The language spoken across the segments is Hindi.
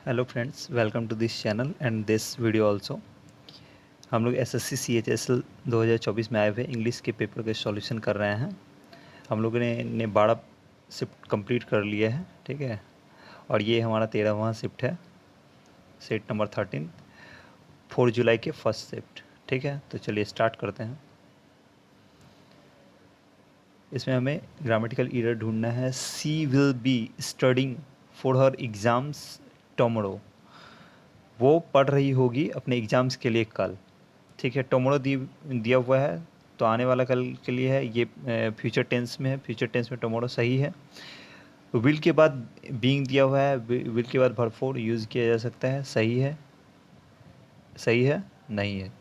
Hello friends, welcome to this channel and this video also. हम लोग एसएससी सीएचएसएल 2024 में आए हुए इंग्लिश के पेपर के सॉल्यूशन कर रहे हैं। हम लोगों ने 12 शिफ्ट कंप्लीट कर लिया है, ठीक है। और ये हमारा 13वां शिफ्ट है, सेट नंबर 13, 4 जुलाई के फर्स्ट शिफ्ट, ठीक है। तो चलिए स्टार्ट करते हैं। इसमें हमें ग्रामेटिकल एरर ढूंढना है। She will be studying for her exams tomorrow. वो पढ़ रही होगी अपने एग्ज़ाम्स के लिए कल, ठीक है। टुमारो दिया हुआ है तो आने वाला कल के लिए है। ये फ्यूचर टेंस में है, फ्यूचर टेंस में टुमारो सही है। विल के बाद बीइंग दिया हुआ है, विल के बाद वर्ब फोर यूज़ किया जा सकता है, सही है। सही है, नहीं है।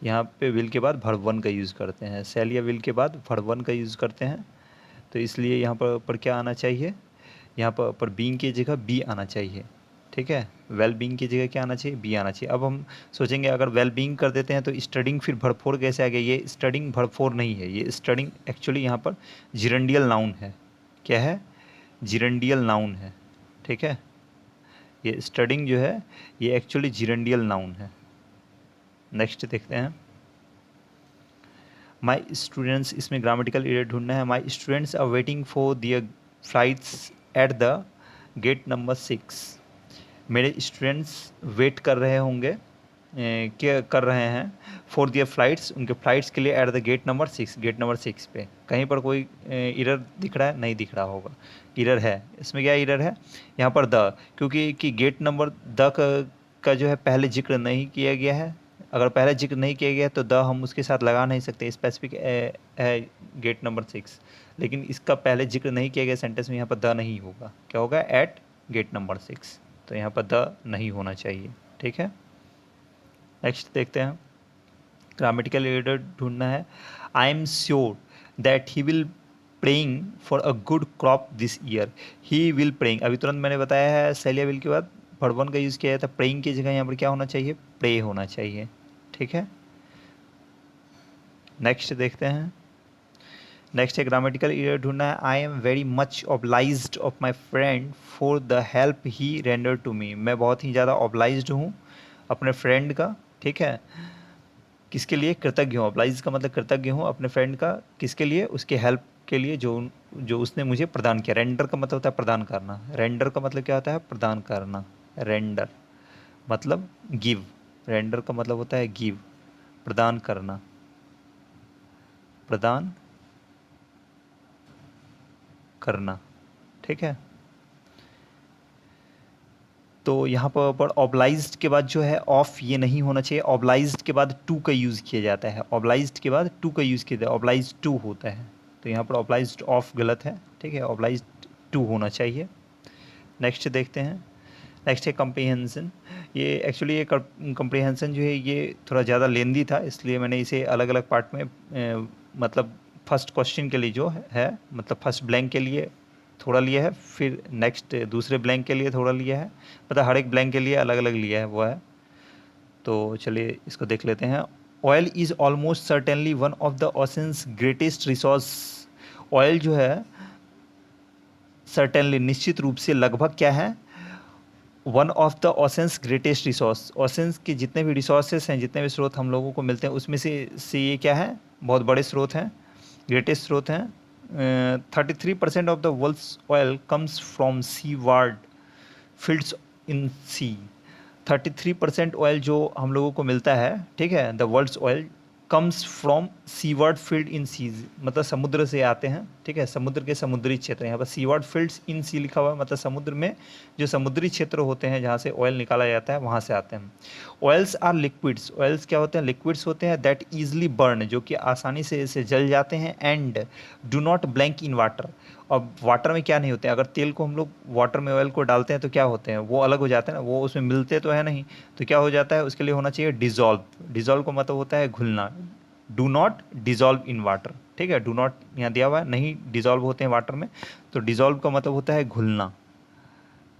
यहाँ पे विल के बाद वर्ब वन का यूज़ करते हैं, शैल या विल के बाद वर्ब वन का यूज़ करते हैं। तो इसलिए यहाँ पर क्या आना चाहिए, यहाँ पर बीइंग की जगह बी आना चाहिए, ठीक है। वेल बीइंग की जगह क्या आना चाहिए, बी आना चाहिए। अब हम सोचेंगे अगर वेल बीइंग कर देते हैं तो स्टडिंग फिर वर्ब फोर कैसे आ गया। ये स्टडिंग वर्ब फोर नहीं है, ये स्टडिंग एक्चुअली यहाँ पर जिरंडियल नाउन है। क्या है, जिरंडियल नाउन है, ठीक है। ये स्टडिंग जो है ये एक्चुअली जिरंडियल नाउन है। नेक्स्ट देखते हैं। माई स्टूडेंट्स, इसमें ग्रामेटिकल एरर ढूंढना है। My students are waiting for their flights at the gate number 6। मेरे स्टूडेंट्स वेट कर रहे होंगे, क्या कर रहे हैं, फॉर दियर फ्लाइट्स, उनके फ्लाइट्स के लिए at the gate number 6। Gate number 6 पे कहीं पर कोई एरर दिख रहा है, नहीं दिख रहा होगा। एरर है, इसमें क्या एरर है, यहाँ पर द, क्योंकि कि गेट नंबर द का जो है पहले जिक्र नहीं किया गया है। अगर पहले जिक्र नहीं किया गया तो द हम उसके साथ लगा नहीं सकते, स्पेसिफिक है गेट नंबर 6। लेकिन इसका पहले जिक्र नहीं किया गया सेंटेंस में, यहाँ पर द नहीं होगा, क्या होगा, एट गेट नंबर 6। तो यहाँ पर द नहीं होना चाहिए, ठीक है। नेक्स्ट देखते हैं। ग्रामेटिकल एरर ढूंढना है। I am sure that he will praying for a good crop this year. He will praying, अभी तुरंत मैंने बताया है, सेलिया विल के बाद वर्ब वन का यूज़ किया था। प्रेइंग की जगह यहाँ पर क्या होना चाहिए, प्रे होना चाहिए, ठीक है। नेक्स्ट देखते हैं। नेक्स्ट है ग्रामेटिकल एरर ढूंढना है। I am very much obliged of my friend for the help he render to me. मैं बहुत ही ज़्यादा ऑब्लाइज्ड हूँ अपने फ्रेंड का, ठीक है। किसके लिए, कृतज्ञ हूँ। ऑब्लाइज का मतलब कृतज्ञ हूँ अपने फ्रेंड का, किसके लिए, उसके हेल्प के लिए जो जो उसने मुझे प्रदान किया। रेंडर का मतलब होता है प्रदान करना। रेंडर का मतलब क्या होता है, प्रदान करना। रेंडर मतलब गिव। रेंडर का मतलब होता है गिव, प्रदान करना, प्रदान करना, ठीक है। तो यहाँ पर ऑब्लाइज्ड के बाद जो है ऑफ ये नहीं होना चाहिए। ऑब्लाइज्ड के बाद टू का यूज़ किया जाता है, ऑब्लाइज्ड के बाद टू का यूज़ किया जाता है, ऑब्लाइज्ड टू होता है। तो यहाँ पर ऑब्लाइज्ड ऑफ गलत है, ठीक है, ऑब्लाइज्ड टू होना चाहिए। नेक्स्ट देखते हैं। नेक्स्ट है कंप्रीहेंशन। ये एक्चुअली ये कंप्रीहेंशन जो है ये थोड़ा ज़्यादा लेंदी था, इसलिए मैंने इसे अलग अलग पार्ट में मतलब फर्स्ट क्वेश्चन के लिए जो है मतलब फर्स्ट ब्लैंक के लिए थोड़ा लिया है, फिर नेक्स्ट दूसरे ब्लैंक के लिए थोड़ा लिया है, मतलब हर एक ब्लैंक के लिए अलग अलग लिया है वो है। तो चलिए इसको देख लेते हैं। Oil is almost certainly one of the oceans greatest resource. Oil जो है सर्टेनली निश्चित रूप से, लगभग क्या है, one of the oceans greatest resource. Oceans के जितने भी रिसोर्सेस हैं, जितने भी स्रोत हम लोगों को मिलते हैं, उसमें से ये क्या है, बहुत बड़े स्रोत हैं, ग्रेटेस्ट स्रोत हैं। 33% of the world's oil comes from seaward fields in sea. 33% oil जो हम लोगों को मिलता है, ठीक है, the world's oil comes from seaward field in seas, मतलब समुद्र से आते हैं, ठीक है, समुद्र के समुद्री क्षेत्र। यहाँ पर सीवर्ड फील्ड्स इन सी लिखा हुआ है, मतलब समुद्र में जो समुद्री क्षेत्र होते हैं जहाँ से ऑयल निकाला जाता है वहाँ से आते हैं। ऑयल्स आर लिक्विड्स, ऑयल्स क्या होते हैं, लिक्विड्स होते हैं, दैट ईजिली बर्न, जो कि आसानी से इसे जल जाते हैं, and do not blank in water. अब वाटर में क्या नहीं होते हैं, अगर तेल को हम लोग वाटर में ऑयल को डालते हैं तो क्या होते हैं, वो अलग हो जाते हैं ना, वो उसमें मिलते तो है नहीं, तो क्या हो जाता है, उसके लिए होना चाहिए डिजॉल्व। डिजॉल्व का मतलब होता है घुलना। Do not dissolve in water, ठीक है, डू नॉट यहाँ दिया हुआ है, नहीं डिजॉल्व होते हैं वाटर में, तो डिजॉल्व का मतलब होता है घुलना,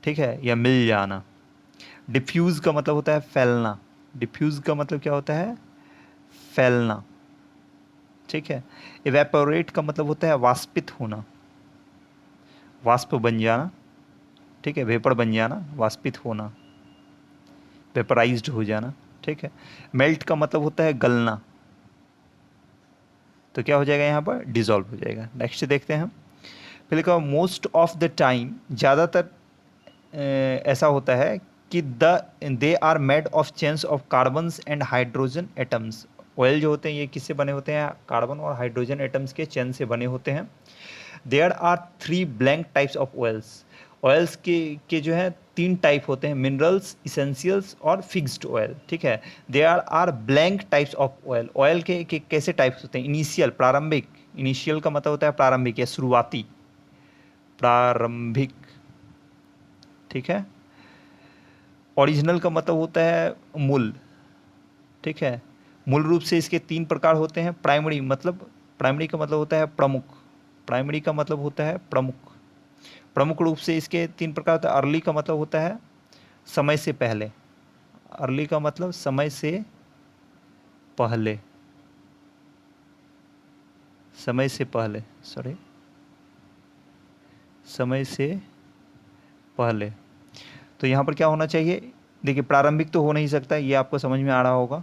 ठीक है, या मिल जाना। डिफ्यूज़ का मतलब होता है फैलना। डिफ्यूज़ का मतलब क्या होता है, फैलना, ठीक है। इवेपोरेट का मतलब होता है वाष्पित होना, वाष्प बन जाना, ठीक है, वेपर बन जाना, वाष्पित होना। वेपराइज्ड हो जाना, ठीक है। मेल्ट का मतलब होता है गलना, तो क्या हो जाएगा यहाँ पर, डिजॉल्व हो जाएगा। नेक्स्ट देखते हैं हम, फिर लिखा मोस्ट ऑफ द टाइम, ज़्यादातर ऐसा होता है कि they are made of chains of carbons and hydrogen atoms. Oil जो होते हैं ये किससे बने होते हैं, कार्बन और हाइड्रोजन एटम्स के चेन से बने होते हैं। There are 3 blank types of oils. Oils के जो है 3 टाइप होते हैं, मिनरल्स, इसेंशियल्स और फिक्स्ड ऑयल, ठीक है। There are blank types of oil. Oil के कैसे टाइप्स होते हैं, इनिशियल, प्रारंभिक। इनिशियल का मतलब होता है प्रारंभिक या शुरुआती, प्रारंभिक, ठीक है। ओरिजिनल का मतलब होता है मूल, ठीक है। मूल रूप से इसके 3 प्रकार होते हैं। प्राइमरी मतलब, प्राइमरी का मतलब होता है प्रमुख, प्राइमरी का मतलब होता है प्रमुख। प्रमुख रूप से इसके 3 प्रकार होता है। अर्ली का मतलब होता है समय से पहले, अर्ली का मतलब समय से पहले, समय से पहले, सॉरी, समय से पहले। तो यहाँ पर क्या होना चाहिए, देखिए प्रारंभिक तो हो नहीं सकता, ये आपको समझ में आ रहा होगा।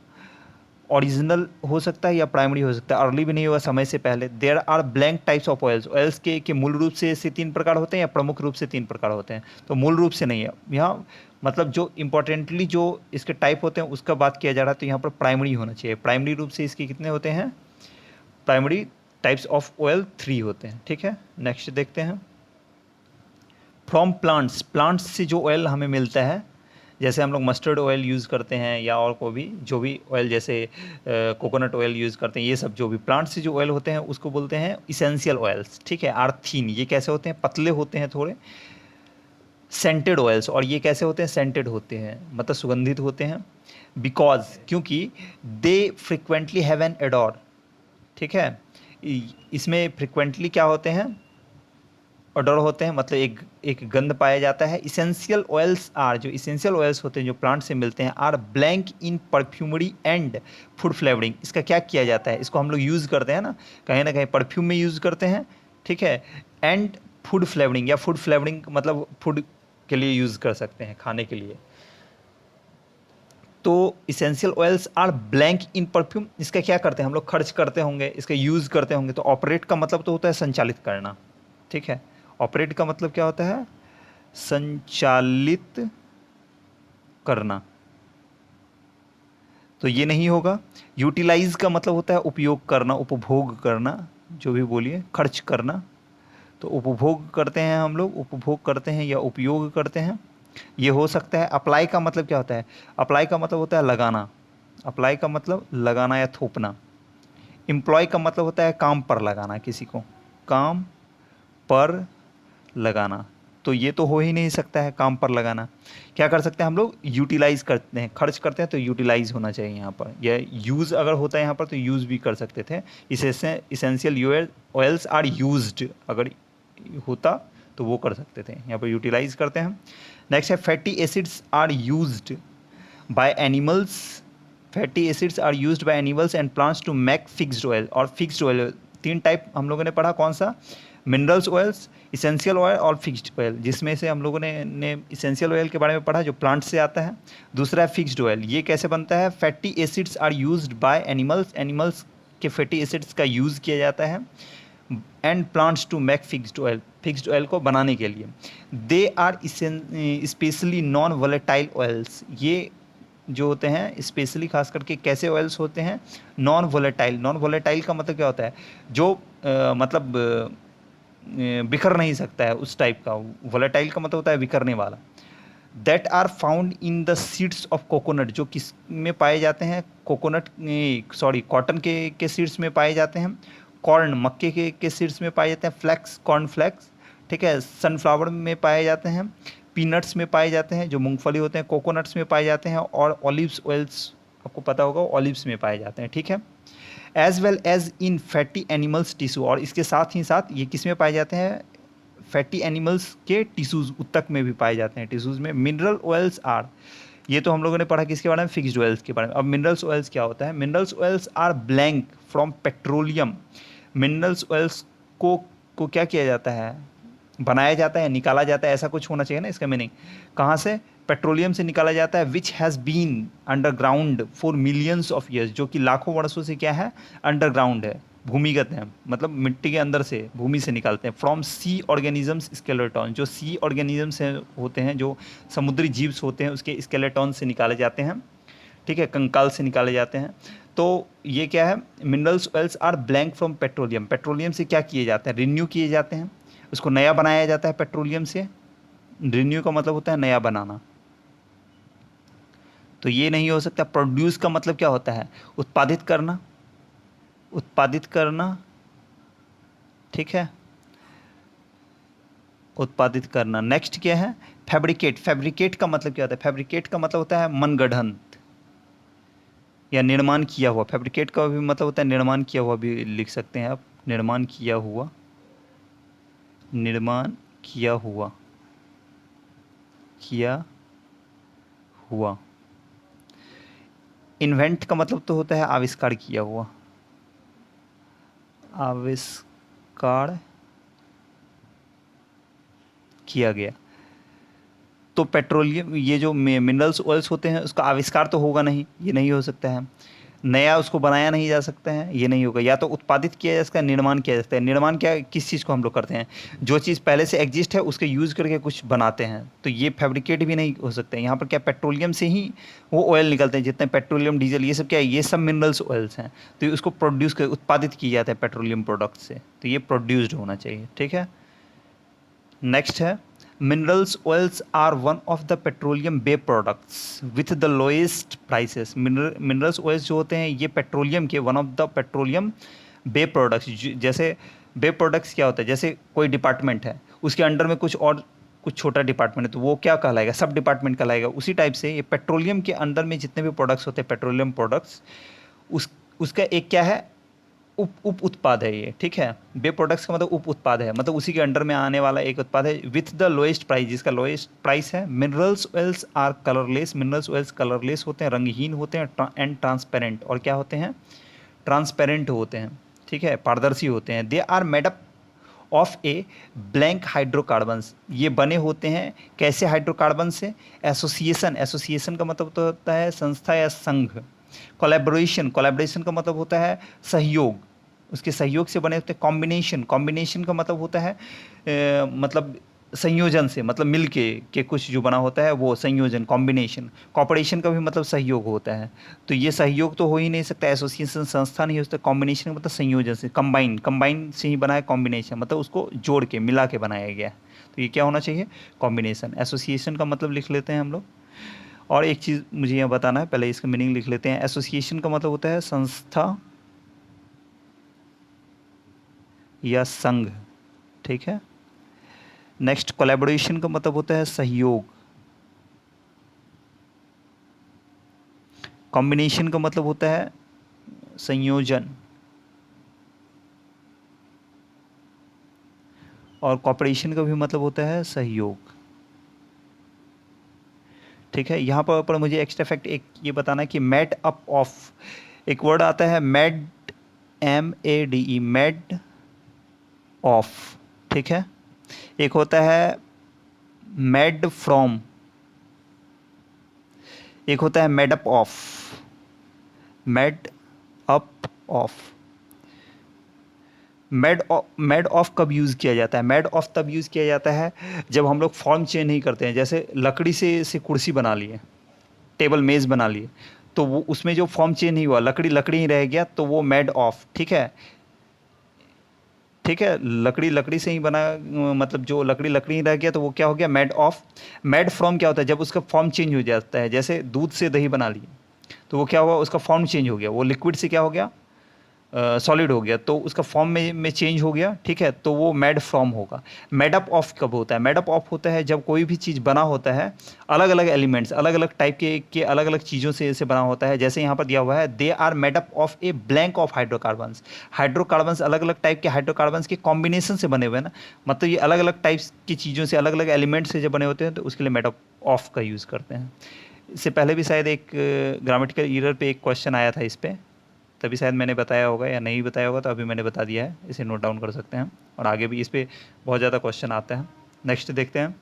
ओरिजिनल हो सकता है या प्राइमरी हो सकता है, अर्ली भी नहीं होगा, समय से पहले। There are blank types of oils. Oils के मूल रूप से ऐसे 3 प्रकार होते हैं या प्रमुख रूप से 3 प्रकार होते हैं, तो मूल रूप से नहीं है यहाँ, मतलब जो इंपॉर्टेंटली जो इसके टाइप होते हैं उसका बात किया जा रहा है, तो यहाँ पर प्राइमरी होना चाहिए। प्राइमरी रूप से इसके कितने होते हैं, प्राइमरी टाइप्स ऑफ ऑयल 3 होते हैं, ठीक है। नेक्स्ट देखते हैं, फ्रॉम प्लांट्स, प्लांट्स से जो ऑयल हमें मिलता है, जैसे हम लोग मस्टर्ड ऑयल यूज़ करते हैं या और को भी जो भी ऑयल, जैसे कोकोनट ऑयल यूज़ करते हैं, ये सब जो भी प्लांट से जो ऑयल होते हैं उसको बोलते हैं इसेंशियल ऑयल्स, ठीक है। आर थीन, ये कैसे होते हैं, पतले होते हैं थोड़े। सेंटेड ऑयल्स, और ये कैसे होते हैं, सेंटेड होते हैं, मतलब सुगंधित होते हैं। बिकॉज, क्योंकि दे फ्रिक्वेंटली हैव एन एडोर, ठीक है। इसमें फ्रिक्वेंटली क्या होते हैं, ऑर्डर होते हैं, मतलब एक गंध पाया जाता है। इसेंशियल ऑयल्स आर, जो इसेंशियल ऑयल्स होते हैं जो प्लांट से मिलते हैं, are blank in perfumery and food flavouring. इसका क्या किया जाता है, इसको हम लोग यूज़ करते हैं ना कहीं परफ्यूम में यूज़ करते हैं, ठीक है। एंड फूड फ्लेवरिंग, या फूड फ्लेवरिंग मतलब फूड के लिए यूज़ कर सकते हैं, खाने के लिए। तो essential oils are blank in perfume, इसका क्या करते हैं हम लोग, खर्च करते होंगे, इसका यूज़ करते होंगे। तो ऑपरेट का मतलब तो होता है संचालित करना, ठीक है। ऑपरेट का मतलब क्या होता है, संचालित करना, तो ये नहीं होगा। यूटिलाइज का मतलब होता है उपयोग करना, उपभोग करना, जो भी बोलिए, खर्च करना। तो उपभोग करते हैं हम लोग, उपभोग करते हैं या उपयोग करते हैं, ये हो सकता है। अप्लाई का मतलब क्या होता है, अप्लाई का मतलब होता है लगाना, अप्लाई का मतलब लगाना या थोपना। एम्प्लॉय का मतलब होता है काम पर लगाना, किसी को काम पर लगाना, तो ये तो हो ही नहीं सकता है काम पर लगाना। क्या कर सकते हैं हम लोग, यूटिलाइज करते हैं, खर्च करते हैं, तो यूटिलाइज होना चाहिए यहाँ पर। या यूज़ अगर होता है यहाँ पर तो यूज़ भी कर सकते थे। इसेंशियल ऑयल्स आर यूज्ड, अगर होता तो वो कर सकते थे, यहाँ पर यूटिलाइज करते हैं। नेक्स्ट है fatty acids are used by animals, fatty acids are used by animals and plants to make fixed oil. और फिक्स्ड ऑयल 3 टाइप हम लोगों ने पढ़ा, कौन सा, मिनरल्स ऑयल्स, इसेंशियल ऑयल और फिक्स्ड ऑयल। जिसमें से हम लोगों ने इसेंशियल ऑयल के बारे में पढ़ा जो प्लांट से आता है। दूसरा है फिक्स्ड ऑयल, ये कैसे बनता है, fatty acids are used by animals, animals के फैटी एसिड्स का यूज़ किया जाता है, and plants to make fixed oil, fixed oil को बनाने के लिए। They are specially non volatile oils, ये जो होते हैं स्पेशली खास करके कैसे ऑयल्स होते हैं, नॉन वोलेटाइल। नॉन वोलेटाइल का मतलब क्या होता है, जो मतलब बिखर नहीं सकता है, उस टाइप का। वोलेटाइल का मतलब होता है बिखरने वाला। That are found in the seeds of coconut, जो किस में पाए जाते हैं, कोकोनट, सॉरी कॉटन के सीड्स में पाए जाते हैं। कॉर्न, मक्के के सीड्स में पाए जाते हैं। फ्लैक्स, कॉर्न फ्लैक्स, ठीक है। सनफ्लावर में पाए जाते हैं। पीनट्स में पाए जाते हैं, जो मूंगफली होते हैं। कोकोनट्स में पाए जाते हैं। और ऑलिव्स ऑयल्स, आपको पता होगा, ऑलिव्स में पाए जाते हैं, ठीक है। As well as in fatty animals tissue, और इसके साथ ही साथ ये किस में पाए जाते हैं, फैटी एनिमल्स के टिश्यूज़, उत्तक में भी पाए जाते हैं, टिश्यूज़ में। मिनरल ऑयल्स आर, ये तो हम लोगों ने पढ़ा किसके बारे में, फिक्स्ड ऑयल्स के बारे में। अब मिनरल्स ऑयल्स क्या होता है, minerals oils are blank from petroleum. Minerals oils को क्या किया जाता है, बनाया जाता है, निकाला जाता है, ऐसा कुछ होना चाहिए ना इसका मीनिंग। कहाँ से, पेट्रोलियम से निकाला जाता है which has been underground for millions of years, जो कि लाखों वर्षों से क्या है, अंडरग्राउंड है, भूमिगत है, मतलब मिट्टी के अंदर से, भूमि से निकालते हैं। फ्रॉम सी ऑर्गेनिजम्स स्केलेटॉन, जो सी ऑर्गेनिजम्स होते हैं, जो समुद्री जीव होते हैं, उसके स्केलेटॉन से निकाले जाते हैं, ठीक है, कंकाल से निकाले जाते हैं। तो ये क्या है, minerals oils are blank from petroleum, petroleum से क्या किए जाते हैं, रिन्यू किए जाते हैं, उसको नया बनाया जाता है पेट्रोलियम से। रिन्यू का मतलब होता है नया बनाना, तो ये नहीं हो सकता। प्रोड्यूस का मतलब क्या होता है, उत्पादित करना, उत्पादित करना, ठीक है, उत्पादित करना। नेक्स्ट क्या है, फैब्रिकेट, फैब्रिकेट का मतलब क्या होता है, फैब्रिकेट का मतलब होता है मनगढ़ंत या निर्माण किया हुआ। फैब्रिकेट का भी मतलब होता है निर्माण किया हुआ, भी लिख सकते हैं आप, निर्माण किया हुआ, निर्माण किया हुआ, किया हुआ। इन्वेंट का मतलब तो होता है आविष्कार किया हुआ, आविष्कार किया गया। तो पेट्रोलियम, ये जो मिनरल्स ऑयल्स होते हैं, उसका आविष्कार तो होगा नहीं, ये नहीं हो सकता है। नया उसको बनाया नहीं जा सकता है, ये नहीं होगा। या तो उत्पादित किया जा सकता है, निर्माण किया जा सकता है। निर्माण क्या, किस चीज़ को हम लोग करते हैं, जो चीज़ पहले से एग्जिस्ट है उसके यूज़ करके कुछ बनाते हैं, तो ये फैब्रिकेट भी नहीं हो सकते हैं। यहाँ पर क्या, पेट्रोलियम से ही वो ऑयल निकलते हैं, जितने पेट्रोलियम, डीजल, ये सब क्या है, ये सब मिनरल्स ऑयल्स हैं। तो ये उसको प्रोड्यूस कर, उत्पादित किया जाता है पेट्रोलियम प्रोडक्ट से, तो ये प्रोड्यूस्ड होना चाहिए, ठीक है। नेक्स्ट है, minerals oils are one of the petroleum by products with the lowest prices. Minerals oils जो होते हैं, ये पेट्रोलियम के one of the petroleum by products. जैसे बे प्रोडक्ट्स क्या होता है, जैसे कोई डिपार्टमेंट है, उसके अंडर में कुछ और कुछ छोटा डिपार्टमेंट है, तो वो क्या कहलाएगा, सब डिपार्टमेंट कहलाएगा। उसी टाइप से ये पेट्रोलियम के अंडर में जितने भी प्रोडक्ट्स होते हैं, पेट्रोलियम प्रोडक्ट्स, उस उसका एक क्या है, उप उत्पाद है ये, ठीक है। बे प्रोडक्ट्स का मतलब उप उत्पाद है, मतलब उसी के अंडर में आने वाला एक उत्पाद है, विथ द लोएस्ट प्राइस, जिसका लोएस्ट प्राइस है। Minerals oils are colourless, minerals oils colourless होते हैं, रंगहीन होते हैं, एंड ट्रांसपेरेंट, और क्या होते हैं, ट्रांसपेरेंट होते हैं, ठीक है, पारदर्शी होते हैं। They are made up of a blank hydrocarbons, ये बने होते हैं कैसे, हाइड्रोकार्बन से। एसोसिएशन, एसोसिएशन का मतलब तो होता है संस्था या संघ। कोलैबोरेशन, कोलैबोरेशन का मतलब होता है सहयोग, उसके सहयोग से बने होते हैं। कॉम्बिनेशन, कॉम्बिनेशन का मतलब होता है मतलब संयोजन से, मतलब मिल के कुछ जो बना होता है वो संयोजन, कॉम्बिनेशन। कॉपरेशन का भी मतलब सहयोग होता है, तो ये सहयोग तो हो ही नहीं सकता, एसोसिएशन संस्था नहीं हो सकता। कॉम्बिनेशन का मतलब संयोजन से, कंबाइन, कंबाइन से ही बना है कॉम्बिनेशन, मतलब उसको जोड़ के, मिला के बनाया गया, तो ये क्या होना चाहिए, कॉम्बिनेशन। एसोसिएशन का मतलब लिख लेते हैं हम लोग। और एक चीज़ मुझे यहाँ बताना है, पहले इसका मीनिंग लिख लेते हैं। एसोसिएशन का मतलब होता है संस्था या संघ, ठीक है। नेक्स्ट, कोलैबोरेशन का मतलब होता है सहयोग। कॉम्बिनेशन का मतलब होता है संयोजन, और कॉपरेशन का भी मतलब होता है सहयोग, ठीक है। यहाँ पर मुझे एक्स्ट्रा फैक्ट एक ये बताना है कि मेड अप ऑफ, एक वर्ड आता है मेड, MADE, मेड ऑफ, ठीक है। एक होता है मेड फ्रॉम, एक होता है made up of, made up of. Made of कब यूज़ किया जाता है, मेड ऑफ तब यूज़ किया जाता है जब हम लोग फॉर्म चेंज नहीं करते हैं। जैसे लकड़ी से कुर्सी बना लिए, टेबल मेज़ बना लिए, तो वो उसमें जो फॉर्म चेंज नहीं हुआ, लकड़ी लकड़ी ही रह गया, तो वो मेड ऑफ, ठीक है, ठीक है। लकड़ी लकड़ी से ही बना, मतलब जो लकड़ी लकड़ी ही रह गया, तो वो क्या हो गया, मेड ऑफ। मेड फ्रॉम क्या होता है, जब उसका फॉर्म चेंज हो जाता है, जैसे दूध से दही बना लिए, तो वो क्या हुआ, उसका फॉर्म चेंज हो गया, वो लिक्विड से क्या हो गया, सॉलिड हो गया, तो उसका फॉर्म में चेंज हो गया, ठीक है, तो वो मेड फ्रॉम होगा। मेड अप ऑफ कब होता है, मेड अप ऑफ होता है जब कोई भी चीज़ बना होता है, अलग अलग एलिमेंट्स, अलग अलग टाइप के अलग अलग चीज़ों से इसे बना होता है। जैसे यहाँ पर दिया हुआ है, they are made up of a blank of hydrocarbons. Hydrocarbons अलग अलग टाइप के हाइड्रोकार्बन्स के कॉम्बिनेशन से बने हुए हैं ना, मतलब ये अलग अलग टाइप्स की चीज़ों से, अलग अलग एलिमेंट से जब बने होते हैं, तो उसके लिए मेड अप ऑफ का यूज़ करते हैं। इससे पहले भी शायद एक ग्रामेटिकल एरर पे एक क्वेश्चन आया था इस पर, तभी शायद मैंने बताया होगा, या नहीं बताया होगा, तो अभी मैंने बता दिया है, इसे नोट डाउन कर सकते हैं। और आगे भी इस पर बहुत ज़्यादा क्वेश्चन आते हैं। नेक्स्ट देखते हैं,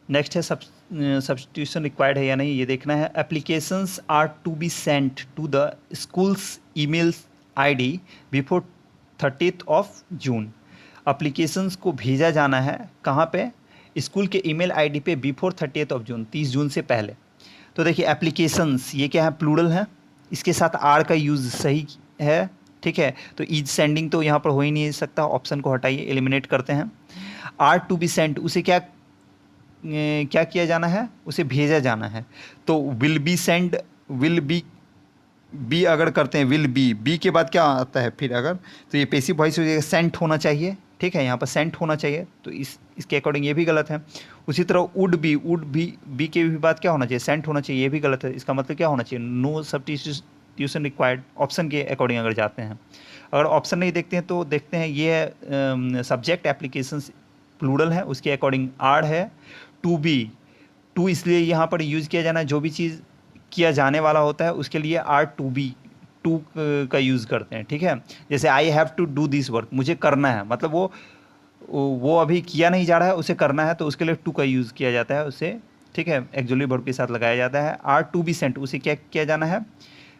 नेक्स्ट है सब्स्टिट्यूशन रिक्वायर्ड है या नहीं, ये देखना है। Applications are to be sent to the schools email ID before 30th of June. Applications को भेजा जाना है कहाँ पे? स्कूल के ईमेल आईडी पे बिफोर 30th ऑफ जून, 30 जून से पहले। तो देखिए एप्लीकेशंस ये क्या है? प्लूरल है, इसके साथ आर का यूज़ सही है, ठीक है। तो इज सेंडिंग तो यहाँ पर हो ही नहीं सकता, ऑप्शन को हटाइए, एलिमिनेट करते हैं। आर टू बी सेंट, उसे क्या किया जाना है? उसे भेजा जाना है। तो will be send, will be अगर करते हैं विल बी के बाद क्या आता है फिर? अगर तो ये पैसिव वॉइस हो जाएगा, सेंट होना चाहिए, ठीक है, यहाँ पर सेंट होना चाहिए, तो इसके अकॉर्डिंग ये भी गलत है। उसी तरह वुड बी के भी बाद क्या होना चाहिए? सेंट होना चाहिए, ये भी गलत है। इसका मतलब क्या होना चाहिए? नो सब्स्टिट्यूशन रिक्वायर्ड, ऑप्शन के अकॉर्डिंग अगर जाते हैं। अगर ऑप्शन नहीं देखते हैं तो देखते हैं ये है सब्जेक्ट एप्लीकेशन प्लूरल है, उसके अकॉर्डिंग आर है। टू बी, टू इसलिए यहाँ पर यूज़ किया जाना है, जो भी चीज़ किया जाने वाला होता है उसके लिए आर टू बी, टू का यूज़ करते हैं, ठीक है। जैसे I have to do this work, मुझे करना है, मतलब वो अभी किया नहीं जा रहा है, उसे करना है, तो उसके लिए टू का यूज़ किया जाता है उसे, ठीक है, एक्जुअली वर्ब के साथ लगाया जाता है। आर टू बी सेंट, उसे क्या किया जाना है?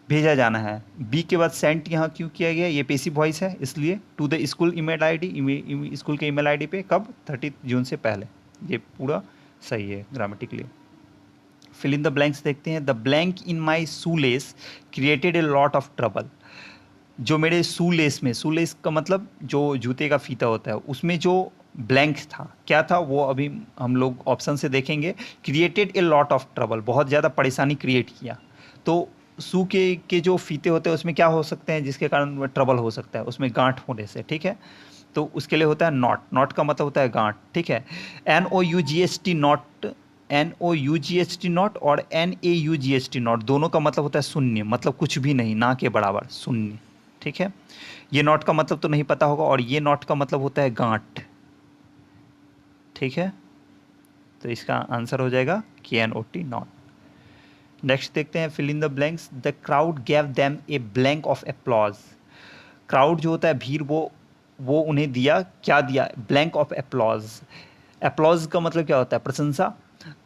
भेजा जाना है। बी के बाद सेंट यहाँ क्यों किया गया? ये पैसिव वॉइस है इसलिए। To the school email ID, school के ईमेल आईडी पे कब? 30 जून से पहले। ये पूरा सही है grammatically. Fill in the blanks देखते हैं। The blank in my shoe lace created a lot of trouble. जो मेरे शू लेस में, शू लेस का मतलब जो जूते का फीता होता है, उसमें जो ब्लैंक था, क्या था वो अभी हम लोग ऑप्शन से देखेंगे। Created a lot of trouble, बहुत ज़्यादा परेशानी क्रिएट किया। तो शू के जो फीते होते हैं उसमें क्या हो सकते हैं जिसके कारण ट्रबल हो सकता है? उसमें गांठ होने से, ठीक है। तो उसके लिए होता है नॉट, नॉट का मतलब होता है गांठ, ठीक है। NOUGHT नॉट, NOUGHT नॉट और NAUGHT नॉट, दोनों का मतलब होता है शून्य, मतलब कुछ भी नहीं, ना के बराबर, शून्य, ठीक है। ये नॉट का मतलब तो नहीं पता होगा, और ये नॉट का मतलब होता है गांठ, ठीक है। तो इसका आंसर हो जाएगा KNOT नॉट। नेक्स्ट देखते हैं, fill in the blanks. The crowd gave them a blank of applause. Crowd जो होता है भीड़, वो उन्हें दिया, क्या दिया? Blank of applause. एप्लॉज का मतलब क्या होता है? प्रशंसा।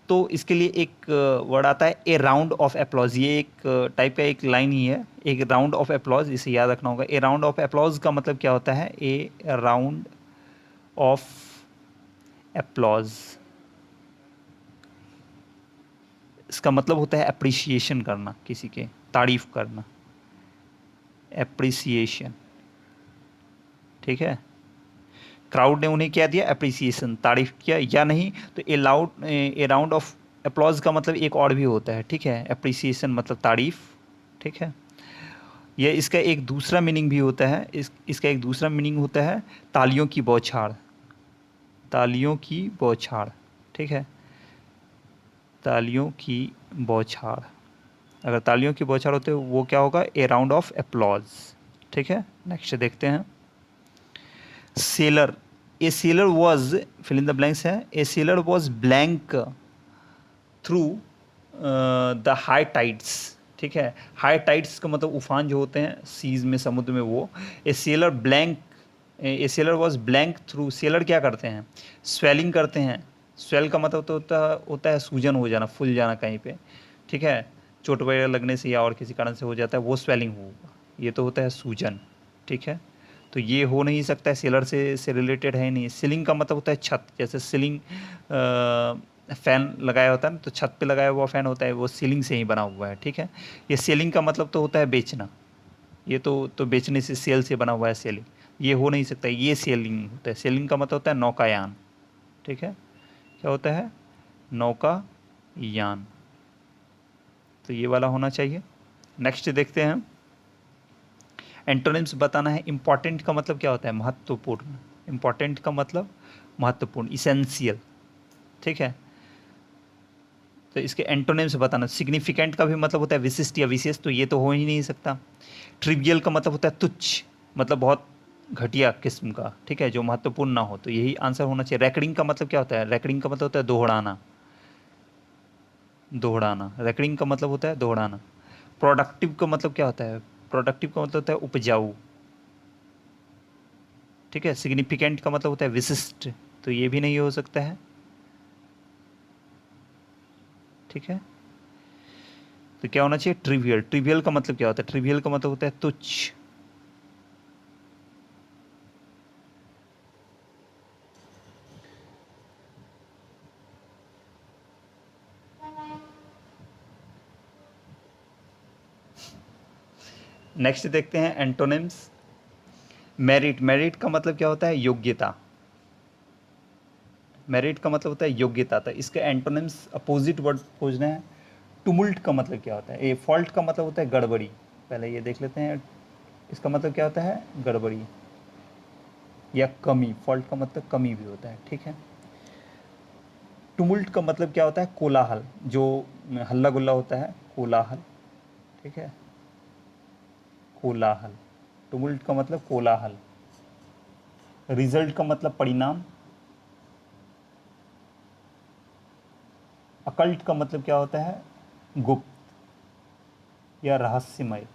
तो इसके लिए एक वर्ड आता है ए राउंड ऑफ एप्लॉज, ये एक टाइप का एक लाइन ही है, एक राउंड ऑफ एप्लॉज, इसे याद रखना होगा। ए राउंड ऑफ एप्लॉज का मतलब क्या होता है? ए राउंड ऑफ एप्लॉज, इसका मतलब होता है अप्रिसिएशन करना, किसी के तारीफ करना, एप्रिसिएशन, ठीक है। क्राउड ने उन्हें क्या दिया? अप्रिसिएशन, तारीफ किया या नहीं। तो ए राउंड ऑफ अप्लॉज का मतलब एक और भी होता है, ठीक है। अप्रिसिएशन मतलब तारीफ, ठीक है। ये इसका एक दूसरा मीनिंग भी होता है, इसका एक दूसरा मीनिंग होता है तालियों की बौछार, तालियों की बौछार, ठीक है, तालियों की बौछार। अगर तालियों की बौछार होते वो क्या होगा? ए राउंड ऑफ एप्लॉज, ठीक है। नेक्स्ट देखते हैं, sailor. A sailor was, fill in the blanks है। A sailor was blank through the high tides, ठीक है। हाई टाइड्स का मतलब उफान जो होते हैं सीज में, समुद्र में, वो। A sailor blank, a sailor was blank through, sailor क्या करते हैं? स्वेलिंग करते हैं। स्वेल का मतलब तो होता है सूजन हो जाना, फूल जाना कहीं पे, ठीक है, चोट वगैरह लगने से या और किसी कारण से हो जाता है, वो स्वेलिंग होगा। ये तो होता है सूजन, ठीक है। तो ये हो नहीं सकता है, सेलर से रिलेटेड है नहीं। सीलिंग का मतलब होता है छत, जैसे सीलिंग फ़ैन लगाया होता है ना, तो छत पे लगाया हुआ फ़ैन होता है, वो सीलिंग से ही बना हुआ है, ठीक है। ये सेलिंग का मतलब तो होता है बेचना, ये तो बेचने से, सेल से बना हुआ है सेलिंग, ये हो नहीं सकता, ये सेलिंग होता है। सेलिंग का मतलब होता है नौकायान, ठीक है। क्या होता है? नौकायान। तो ये वाला होना चाहिए। नेक्स्ट देखते हैं, एंटोनिम्स बताना है। इम्पॉर्टेंट का मतलब क्या होता है? महत्वपूर्ण। इम्पॉर्टेंट का मतलब महत्वपूर्ण, इसेंशियल, ठीक है। तो इसके एंटोनिम्स बताना। सिग्निफिकेंट का भी मतलब होता है विशिष्ट या विशेष, तो ये तो हो ही नहीं सकता। ट्रिवियल का मतलब होता है तुच्छ, मतलब बहुत घटिया किस्म का, ठीक है, जो महत्वपूर्ण ना हो, तो यही आंसर होना चाहिए। रैकरिंग का मतलब क्या होता है? रैकरिंग का मतलब होता है दोहराना, दोहराना। रैकरिंग का मतलब होता है दोहराना। प्रोडक्टिव का मतलब क्या होता है? प्रोडक्टिव का मतलब होता है उपजाऊ, ठीक है। सिग्निफिकेंट का मतलब होता है विशिष्ट, तो ये भी नहीं हो सकता है। ठीक है। तो क्या होना चाहिए? ट्रिवियल। ट्रिवियल का मतलब क्या होता है? ट्रिवियल का मतलब होता है तुच्छ। नेक्स्ट देखते हैं एंटोनिम्स। मेरिट। मेरिट का मतलब क्या होता है? योग्यता। मेरिट का मतलब होता है योग्यता। तो इसके एंटोनिम्स अपोजिट वर्ड खोजने हैं। टुमुल्ट का मतलब क्या होता है? ये फॉल्ट का मतलब होता है गड़बड़ी। पहले ये देख लेते हैं, इसका मतलब क्या होता है? गड़बड़ी या कमी। फॉल्ट का मतलब कमी भी होता है, ठीक है। टुमुल्ट का मतलब क्या होता है? कोलाहल, जो हल्ला गुल्ला होता है, कोलाहल, ठीक है। कोलाहल। टुमुल्ट का मतलब कोलाहल। रिजल्ट का मतलब परिणाम। अकल्ट का मतलब क्या होता है? गुप्त या रहस्यमय।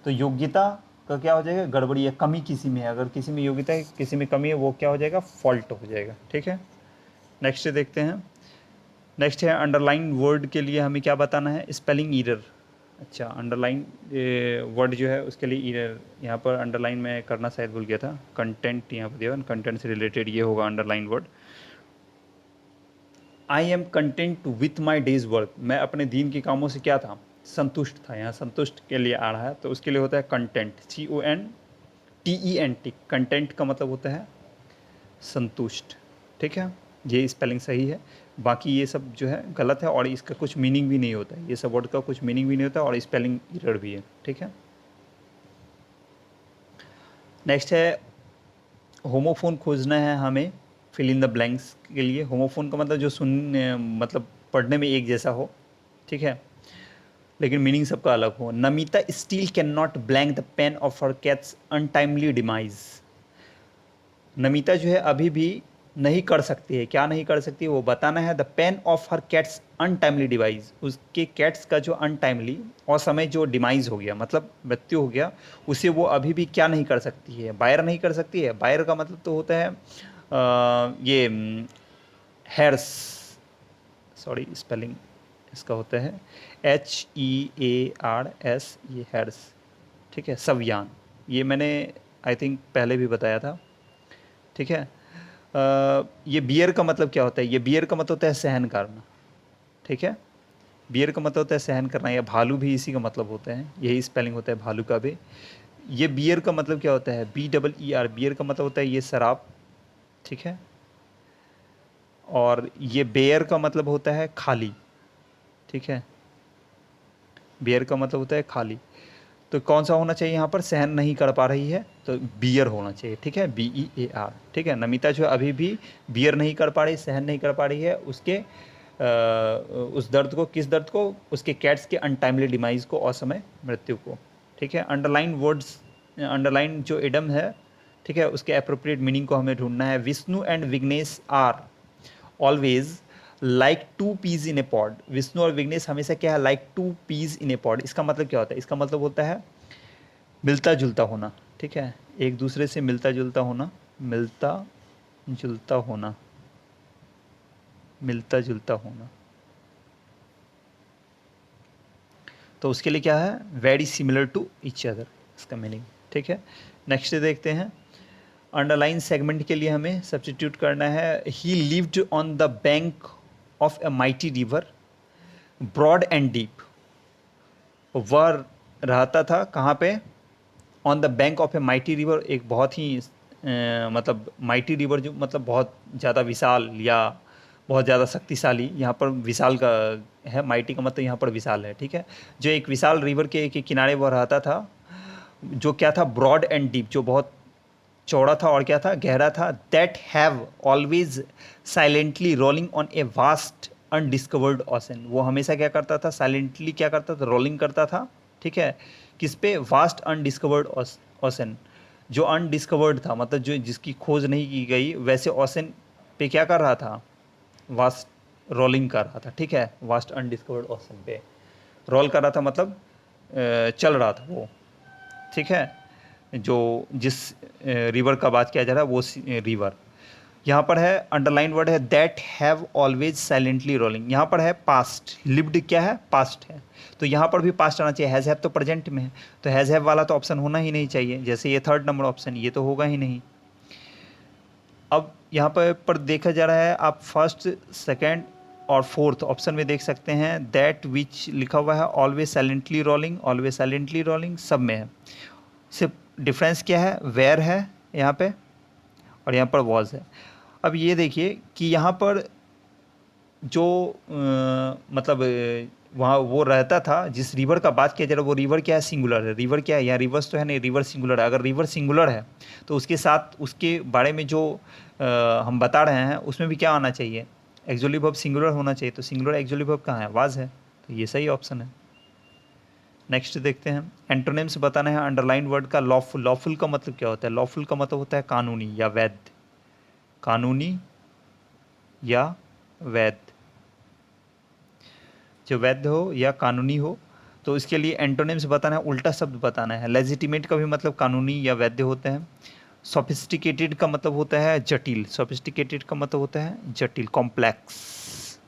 तो योग्यता का क्या हो जाएगा? गड़बड़ी या कमी किसी में है। अगर किसी में योग्यता है, किसी में कमी है, वो क्या हो जाएगा? फॉल्ट हो जाएगा, ठीक है। नेक्स्ट देखते हैं। नेक्स्ट है अंडरलाइन वर्ड के लिए हमें क्या बताना है? Spelling error. अच्छा, अंडरलाइन वर्ड जो है उसके लिए ईरर, यहाँ पर अंडरलाइन में करना शायद भूल गया था। कंटेंट यहाँ पर दिया, कंटेंट से रिलेटेड ये होगा underline word. I am content with my days work. मैं अपने दिन के कामों से क्या था? संतुष्ट था। यहाँ संतुष्ट के लिए आ रहा है, तो उसके लिए होता है कंटेंट, CONTENT। कंटेंट का मतलब होता है संतुष्ट, ठीक है। ये स्पेलिंग सही है। बाकी ये सब जो है गलत है, और इसका कुछ मीनिंग भी नहीं होता है। ये सब वर्ड का कुछ मीनिंग भी नहीं होता, और स्पेलिंग एरर भी है, ठीक है। नेक्स्ट है होमोफोन खोजना है हमें फिल इन द ब्लैंक्स के लिए। होमोफोन का मतलब जो मतलब पढ़ने में एक जैसा हो, ठीक है, लेकिन मीनिंग सबका अलग हो। Namita steel can not blank the pain of her cat's untimely demise. Namita जो है अभी भी नहीं कर सकती है, क्या नहीं कर सकती है वो बताना है। The pain of her cat's untimely demise. उसके कैट्स का जो अनटाइमली असमय जो डिमाइज हो गया, मतलब मृत्यु हो गया, उसे वो अभी भी क्या नहीं कर सकती है? बायर नहीं कर सकती है। बायर का मतलब तो होता है ये हेर्स, सॉरी स्पेलिंग इसका होता है HEARS, ये हेर्स, ठीक है। सव्यान, ये मैंने आई थिंक पहले भी बताया था, ठीक है। ये बियर का मतलब क्या होता है? ये बियर का मतलब होता है सहन करना, ठीक है। बियर का मतलब होता है सहन करना, या भालू भी इसी का मतलब होता है, यही स्पेलिंग होता है भालू का भी। ये बियर का मतलब क्या होता है? BEER। बियर का मतलब होता है ये शराब, ठीक है। और ये बेयर का मतलब होता है खाली, ठीक है। बियर का मतलब होता है खाली। तो कौन सा होना चाहिए यहाँ पर? सहन नहीं कर पा रही है, तो बियर होना चाहिए, ठीक है। BEAR, ठीक है। नमिता जो अभी भी बियर नहीं कर पा रही, सहन नहीं कर पा रही है उसके उस दर्द को। किस दर्द को? उसके कैट्स के अनटाइमली डिमाइज को, असमय मृत्यु को, ठीक है। अंडरलाइन वर्ड्स, अंडरलाइन जो इडम है, ठीक है, उसके अप्रोप्रिएट मीनिंग को हमें ढूंढना है। Vishnu and Vignesh are always like two peas in a pod. Vishnu और विघ्नेश हमेशा क्या है? Like two peas in a pod. इसका मतलब क्या होता है? इसका मतलब होता है मिलता जुलता होना, ठीक है। एक दूसरे से मिलता जुलता होना, मिलता जुलता होना, मिलता जुलता होना। तो उसके लिए क्या है? Very similar to each other, इसका मीनिंग, ठीक है। नेक्स्ट देखते हैं। अंडरलाइन सेगमेंट के लिए हमें सब्स्टिट्यूट करना है। He lived on the bank of a mighty river broad and deep. वह रहता था कहाँ पे? On the bank of a mighty river, एक बहुत ही मतलब माइटी रिवर, जो मतलब बहुत ज़्यादा विशाल या बहुत ज़्यादा शक्तिशाली। यहाँ पर विशाल का है, माइटी का मतलब यहाँ पर विशाल है, ठीक है। जो एक विशाल रिवर के किनारे वह रहता था, जो क्या था? ब्रॉड एंड डीप, जो बहुत चौड़ा था और क्या था? गहरा था। That have always silently rolling on a vast undiscovered ocean. वो हमेशा क्या करता था? साइलेंटली क्या करता था? रोलिंग करता था, ठीक है। किस पे? Vast undiscovered ocean. जो अनडिस्कवर्ड था, मतलब जो जिसकी खोज नहीं की गई, वैसे ओशन पे क्या कर रहा था? वास्ट रोलिंग कर रहा था, ठीक है। वास्ट अनडिस्कवर्ड ओशन पे रोल कर रहा था, मतलब चल रहा था वो, ठीक है। जो जिस रिवर का बात किया जा रहा है वो रिवर। यहाँ पर है अंडरलाइन वर्ड है that have always silently rolling, यहाँ पर है पास्ट, लिव्ड क्या है, पास्ट है, तो यहाँ पर भी पास्ट आना चाहिए, हैज़ हैव तो प्रेजेंट में है, तो हैज़ हैव वाला तो ऑप्शन होना ही नहीं चाहिए, जैसे ये थर्ड नंबर ऑप्शन, ये तो होगा ही नहीं। अब यहाँ पर देखा जा रहा है, आप फर्स्ट, सेकेंड और फोर्थ ऑप्शन में देख सकते हैं दैट विच लिखा हुआ है always silently rolling, always silently rolling सब में है, सिर्फ डिफरेंस क्या है, वेयर है यहाँ पे और यहाँ पर वॉज है। अब ये देखिए कि यहाँ पर जो मतलब वहाँ वो रहता था, जिस रिवर का बात किया जा रहा है वो रिवर क्या है, सिंगुलर है, रिवर क्या है, यहाँ रिवर्स तो है नहीं, रिवर सिंगुलर है, अगर रिवर सिंगुलर है तो उसके साथ उसके बारे में जो हम बता रहे हैं उसमें भी क्या आना चाहिए, एक्चुअली वर्ब सिंगुलर होना चाहिए, तो सिंगुलर एक्चुअली वर्ब कहाँ है, वाज है, तो ये सही ऑप्शन है। नेक्स्ट देखते हैं, एंटोनिम्स बताना है अंडरलाइन वर्ड का लॉफुल, लॉफुल का मतलब क्या होता है, लॉफुल का मतलब होता है कानूनी या वैध, कानूनी या वैध, जो वैध हो या कानूनी हो, तो इसके लिए एंटोनिम्स बताना है, उल्टा शब्द बताना है। लेजिटिमेट का भी मतलब कानूनी या वैध होता है। सोफिस्टिकेटेड का मतलब होता है जटिल, सोफिस्टिकेटेड का मतलब होता है जटिल, कॉम्प्लेक्स।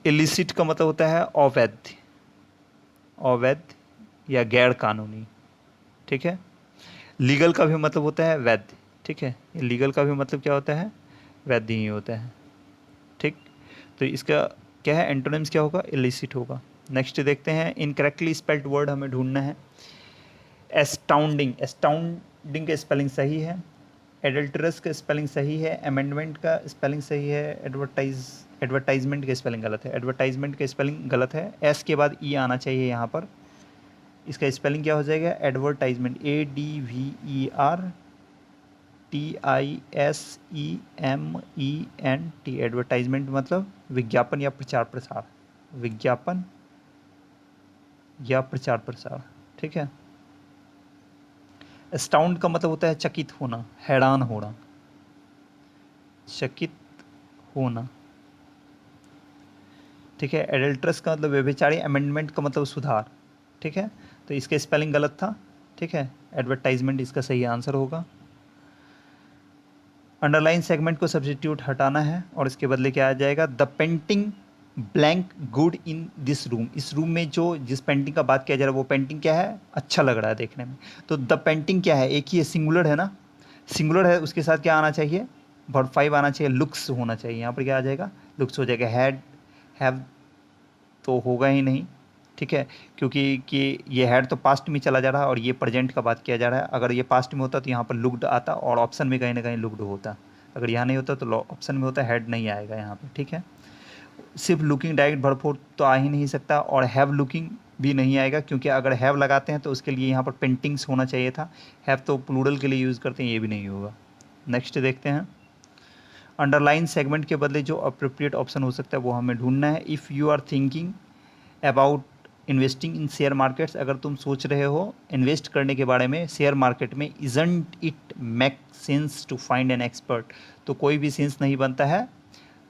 इलिसिट का मतलब होता है अवैध, अवैध या गैर कानूनी, ठीक है। लीगल का भी मतलब होता है वैध, ठीक है, लीगल का भी मतलब क्या होता है, वैध ही होता है, ठीक। तो इसका क्या है, एंटोनिम्स क्या होगा, इलिसिट होगा। नेक्स्ट देखते हैं, इनकरेक्टली स्पेल्ड वर्ड हमें ढूंढना है। एस्टाउंडिंग, एस्टाउंडिंग का स्पेलिंग सही है, एडल्टरस का स्पेलिंग सही है, अमेंडमेंट का स्पेलिंग सही है, एडवर्टाइजमेंट का स्पेलिंग गलत है, एडवर्टाइजमेंट का स्पेलिंग गलत है, एस के बाद ई आना चाहिए यहाँ पर, इसका स्पेलिंग क्या हो जाएगा, एडवर्टाइजमेंट, ADVERTISEMENT, एडवर्टाइजमेंट मतलब विज्ञापन या प्रचार प्रसार, विज्ञापन या प्रचार प्रसार, ठीक है। एस्टाउंड का मतलब होता है चकित होना, हैरान होना, चकित होना, ठीक है। एडल्ट्रस का मतलब व्यभिचारी, अमेंडमेंट का मतलब सुधार, ठीक है, तो इसका स्पेलिंग गलत था, ठीक है, एडवर्टाइजमेंट इसका सही आंसर होगा। अंडरलाइन सेगमेंट को सब्स्टिट्यूट हटाना है और इसके बदले क्या आ जाएगा, the painting blank good in this room, इस रूम में जो जिस पेंटिंग का बात किया जा रहा है वो पेंटिंग क्या है, अच्छा लग रहा है देखने में, तो द पेंटिंग क्या है, एक ही है, सिंगुलर है ना, सिंगुलर है, उसके साथ क्या आना चाहिए, वर्ब 5 आना चाहिए, लुक्स होना चाहिए, यहाँ पर क्या आ जाएगा, लुक्स हो जाएगा, हैड हैव तो होगा ही नहीं, ठीक है, क्योंकि कि ये हैड तो पास्ट में चला जा रहा है और ये प्रेजेंट का बात किया जा रहा है, अगर ये पास्ट में होता तो यहाँ पर लुक्ड आता और ऑप्शन में कहीं ना कहीं लुक्ड होता, अगर यहाँ नहीं होता तो ऑप्शन में होता, हैड नहीं आएगा यहाँ पर, ठीक है। सिर्फ लुकिंग डायरेक्ट वर्ब फोर तो आ ही नहीं सकता और हैव लुकिंग भी नहीं आएगा, क्योंकि अगर हैव लगाते हैं तो उसके लिए यहाँ पर पेंटिंग्स होना चाहिए था, हैव तो प्लूरल के लिए यूज़ करते हैं, ये भी नहीं होगा। नेक्स्ट देखते हैं, अंडरलाइन सेगमेंट के बदले जो अप्रोप्रिएट ऑप्शन हो सकता है वो हमें ढूंढना है। If you are thinking about investing in share markets, अगर तुम सोच रहे हो इन्वेस्ट करने के बारे में शेयर मार्केट में, isn't it make sense to find an expert, तो कोई भी सेंस नहीं बनता है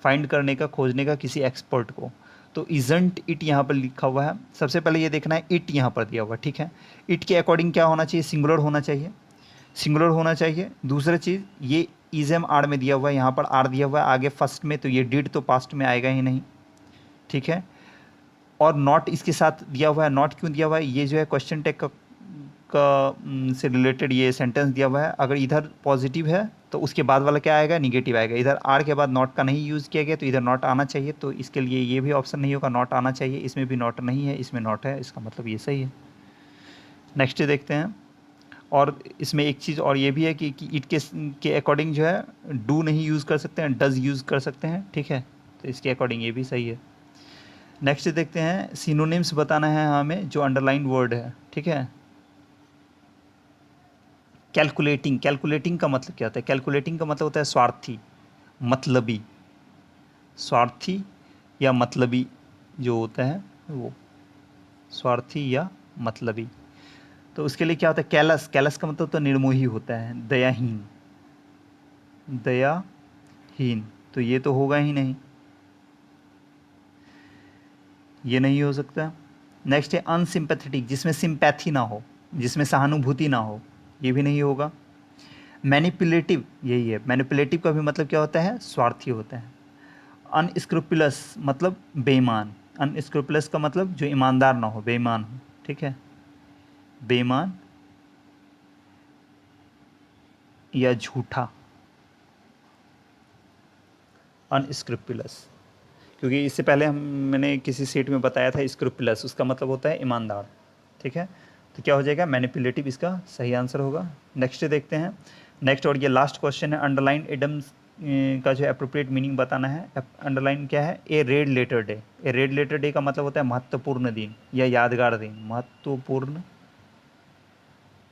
फाइंड करने का, खोजने का किसी एक्सपर्ट को, तो इजंट इट यहाँ पर लिखा हुआ है, सबसे पहले ये देखना है इट यहाँ पर दिया हुआ, ठीक है, इट के अकॉर्डिंग क्या होना चाहिए, सिंगुलर होना चाहिए, सिंगुलर होना चाहिए। दूसरी चीज़, ये इजम आर में दिया हुआ है, यहाँ पर आर दिया हुआ है आगे फर्स्ट में, तो ये डिड तो पास्ट में आएगा ही नहीं, ठीक है, और नॉट इसके साथ दिया हुआ है, नॉट क्यों दिया हुआ है, ये जो है क्वेश्चन टैग का से रिलेटेड ये सेंटेंस दिया हुआ है, अगर इधर पॉजिटिव है तो उसके बाद वाला क्या आएगा, निगेटिव आएगा, इधर आर के बाद नॉट का नहीं यूज़ किया गया तो इधर नॉट आना चाहिए, तो इसके लिए ये भी ऑप्शन नहीं होगा, नॉट आना चाहिए, इसमें भी नॉट नहीं है, इसमें नॉट है, इसका मतलब ये सही है। नेक्स्ट देखते हैं, और इसमें एक चीज़ और ये भी है कि इट के अकॉर्डिंग जो है डू नहीं यूज़ कर सकते हैं, डज यूज़ कर सकते हैं, ठीक है, तो इसके अकॉर्डिंग ये भी सही है। नेक्स्ट देखते हैं, सिनोनिम्स बताना है हमें जो अंडरलाइन वर्ड है, ठीक है। कैलकुलेटिंग, कैलकुलेटिंग का मतलब क्या होता है, कैलकुलेटिंग का मतलब होता है स्वार्थी, मतलबी, स्वार्थी या मतलबी जो होता है वो, स्वार्थी या मतलबी, तो उसके लिए क्या होता है, कैलस, कैलस का मतलब तो निर्मोही होता है, दयाहीन, दयाहीन, तो ये तो होगा ही नहीं, ये नहीं हो सकता। नेक्स्ट है अनसिंपैथेटिक, जिसमें सिंपैथी ना हो, जिसमें सहानुभूति ना हो, ये भी नहीं होगा। मैनिपुलेटिव यही है, मैनिपुलेटिव का भी मतलब क्या होता है, स्वार्थी होता है। अनस्क्रूपुलस मतलब बेईमान, अनस्क्रूपुलस का मतलब जो ईमानदार ना हो, बेईमान हो, ठीक है, बेईमान या झूठा, अनस्क्रूपुलस। क्योंकि इससे पहले मैंने किसी सीट में बताया था स्क्रूपुलस, उसका मतलब होता है ईमानदार, ठीक है। तो क्या हो जाएगा, मैनिपुलेटिव इसका सही आंसर होगा। नेक्स्ट देखते हैं, नेक्स्ट और ये लास्ट क्वेश्चन है, अंडरलाइन एडम्स का जो अप्रोप्रिएट मीनिंग बताना है। अंडरलाइन क्या है, ए रेड लेटर डे। ए रेड लेटर डे का मतलब होता है महत्वपूर्ण दिन या यादगार दिन,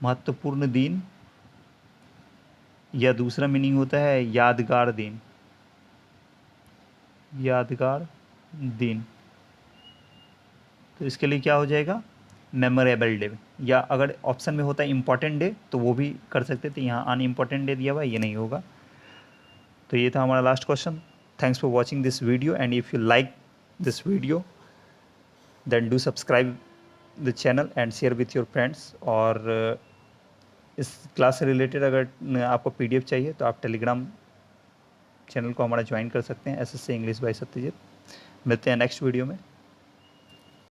महत्वपूर्ण दिन, या दूसरा मीनिंग होता है यादगार दिन, यादगार दिन। तो इसके लिए क्या हो जाएगा, मेमोरेबल डे, या अगर ऑप्शन में होता है इम्पॉर्टेंट डे तो वो भी कर सकते थे, यहाँ अन इम्पॉर्टेंट डे दिया हुआ है, ये नहीं होगा। तो ये था हमारा last question. Thanks for watching this video, and if you like this video then do subscribe the channel and share with your friends. और इस क्लास से रिलेटेड अगर आपको PDF चाहिए तो आप टेलीग्राम चैनल को हमारा ज्वाइन कर सकते हैं, SSC इंग्लिश बाय सत्यजीत। मिलते हैं नेक्स्ट वीडियो में।